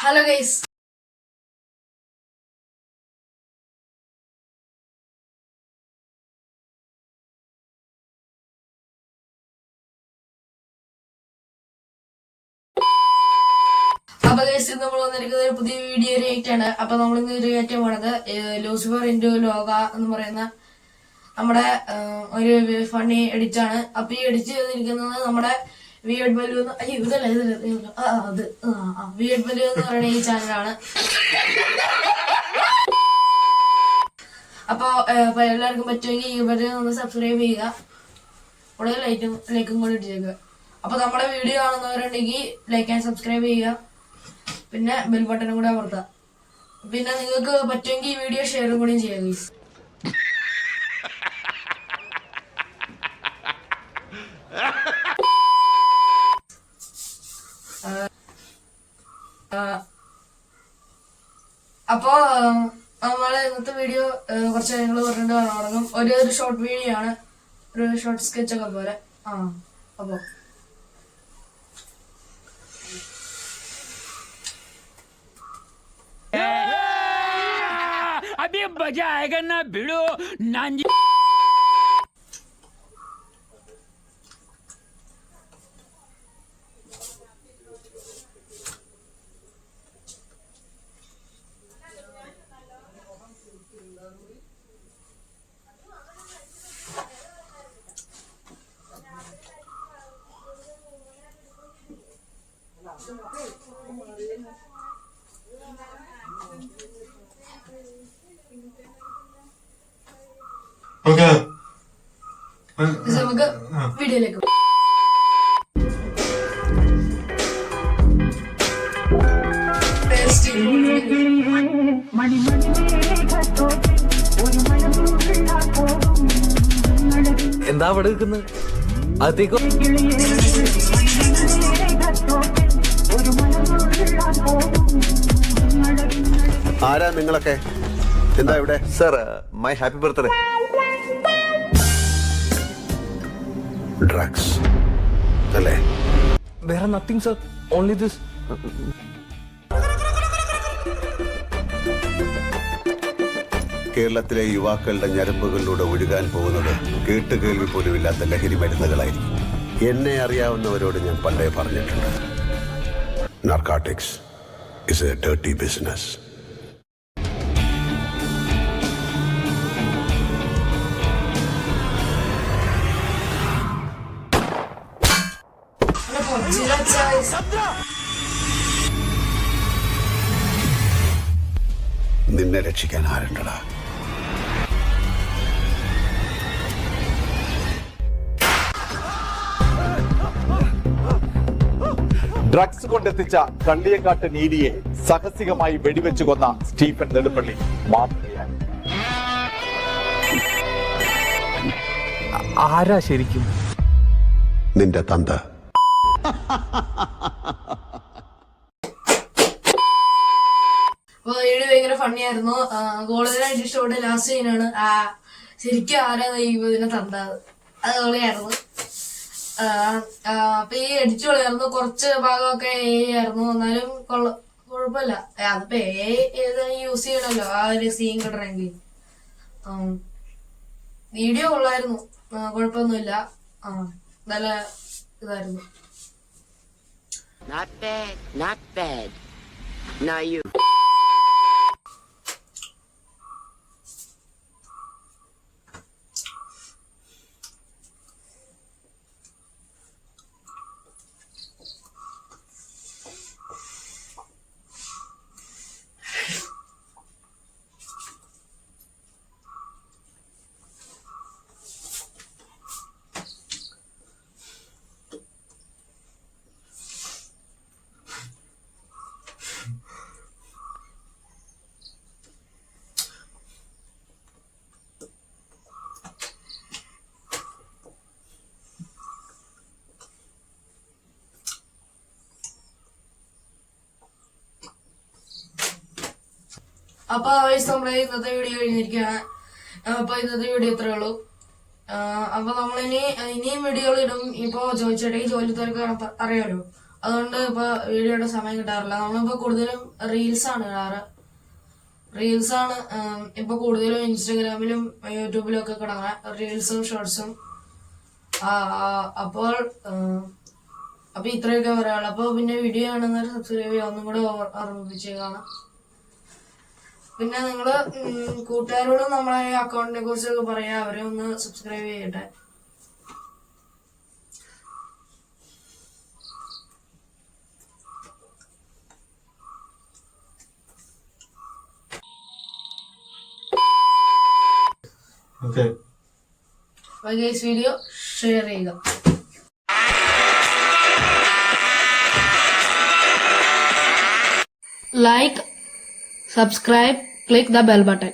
Hello guys, അപ്പൊ guys നമ്മൾ വന്നിരിക്കുന്നത് ഒരു പുതിയ വീഡിയോ റിയാക്ട് ആണ്. അപ്പൊ നമ്മൾ ഇന്ന് റിയാക്ട് പോണത് ലൂസിഫർ ഇൻറ്റു ലോക എന്ന് പറയുന്ന നമ്മുടെ ഒരു ഫണ്ണി എഡിറ്റ് ആണ്. അപ്പൊ ഈ എഡിറ്റ് ചെയ്തിരിക്കുന്നത് നമ്മുടെ വിയഡ് ബലു വിയഡ് ബലു എന്ന് പറയുന്ന ഈ ചാനലാണ്. അപ്പൊ എല്ലാവർക്കും പറ്റുമെങ്കിൽ ഇവരെ ഒന്ന് സബ്സ്ക്രൈബ് ചെയ്യുക, കൂടെ ലൈക്കും കൂടെ ഇട്ടേക്കുക. അപ്പൊ നമ്മുടെ വീഡിയോ കാണുന്നവരുണ്ടെങ്കിൽ ലൈക്ക് ആൻഡ് സബ്സ്ക്രൈബ് ചെയ്യുക, പിന്നെ ബെൽ ബട്ടണും കൂടെ അമർത്തുക. പിന്നെ നിങ്ങൾക്ക് പറ്റുമെങ്കിൽ ഈ വീഡിയോ ഷെയറും കൂടിയും ചെയ്യുക ഗൈസ്. അപ്പോ നമ്മളെ ഇന്നത്തെ വീഡിയോ കുറച്ച് കാര്യങ്ങൾ പറഞ്ഞിട്ട് തുടങ്ങും. ഒരു ഷോർട്ട് വീഡിയോ ആണ്, ഒരു ഷോർട്ട് സ്കെച്ച് ഒക്കെ പോലെ. അപ്പോ अभी मजा आएगा ना भिड़ो नांजी. നമുക്ക് വീഡിയോയിലേക്ക് എന്താ അവിടെ നിൽക്കുന്നത്? അകത്തേക്കോ? ആരാ നിങ്ങളൊക്കെ? എന്താ ഇവിടെ? Sir, my happy birthday. Drugs അല്ലേ? വേറെ നത്തിങ് സർ, ഓൺലി ദിസ്. കേരളത്തിലെ യുവാക്കളുടെ ഞരമ്പുകളിലൂടെ ഒഴുകാൻ പോകുന്നത് കേട്ടുകേൾവി പോലും ഇല്ലാത്ത ലഹരി മരുന്നുകളായിരിക്കും. എന്നെ അറിയാവുന്നവരോട് ഞാൻ പണ്ടേ പറഞ്ഞിട്ടുണ്ട്, narcotics is A dirty business. നിന്നെ രക്ഷിക്കാൻ ആരുണ്ടടാ? ഡ്രഗ്സ് കൊണ്ടെത്തിച്ച കള്ളിയക്കാട്ട് നീതിയെ സാഹസികമായി വെടിവെച്ചു കൊന്ന സ്റ്റീഫൻ നെടുപ്പള്ളി മാതൃകയായി. ആരാ ശരിക്കും? നിന്റെ തന്ത. വീഡിയോ ഭയങ്കര ഫണ്ണി ആയിരുന്നു. ഗോളിനായിട്ട് ഇഷ്ടപ്പെട്ട ലാസ്റ്റ് സീനാണ്. ശരിക്കും ആരാ ഇതിനെ തന്നത്, അത് കളിയായിരുന്നു. അപ്പൊ ഈ അടിച്ചു കളിയായിരുന്നു. കുറച്ച് ഭാഗമൊക്കെ ആയിരുന്നു, എന്നാലും കുഴപ്പമില്ല. അതിപ്പോ യൂസ് ചെയ്യണല്ലോ ആ ഒരു സീൻ കിട്ടണമെങ്കിൽ. വീഡിയോ കൊള്ളായിരുന്നു, കുഴപ്പമൊന്നുമില്ല. നല്ല ഇതായിരുന്നു. Not bad, not bad. Now you. അപ്പൊ നമ്മളെ ഇന്നത്തെ വീഡിയോ കഴിഞ്ഞിരിക്കുകയാണ്. അപ്പൊ ഇന്നത്തെ വീഡിയോ ഇത്രേ ഉള്ളൂ. അപ്പൊ നമ്മളിനിയും വീഡിയോകൾ ഇടും. ഇപ്പൊ ചോദിച്ചിട്ടെങ്കിൽ ജോലി തിരക്ക് അറിയാലോ, അതുകൊണ്ട് ഇപ്പൊ വീഡിയോയുടെ സമയം കിട്ടാറില്ല. നമ്മളിപ്പോ കൂടുതലും റീൽസ് ആണ് ഇടാറ്. റീൽസ് ആണ് ഇപ്പൊ കൂടുതലും ഇൻസ്റ്റഗ്രാമിലും യൂട്യൂബിലും ഒക്കെ കിടക്കുന്ന റീൽസും ഷോർട്സും. അപ്പോൾ അപ്പൊ ഇത്രയൊക്കെ പറയാനുള്ളൂ. അപ്പൊ പിന്നെ വീഡിയോ ആണെന്നവർ സബ്സ്ക്രൈബ് ചെയ്യുക, ഒന്നും കൂടെ ഓർമ്മിപ്പിച്ചേക്കാണ്. പിന്നെ നിങ്ങള് കൂട്ടുകാരോടും നമ്മളെ അക്കൗണ്ടിനെ കുറിച്ചൊക്കെ പറയാ, അവരെ ഒന്ന് സബ്സ്ക്രൈബ് ചെയ്യട്ടെ. വീഡിയോ ഷെയർ ചെയ്യുക. Like, subscribe, click the bell button.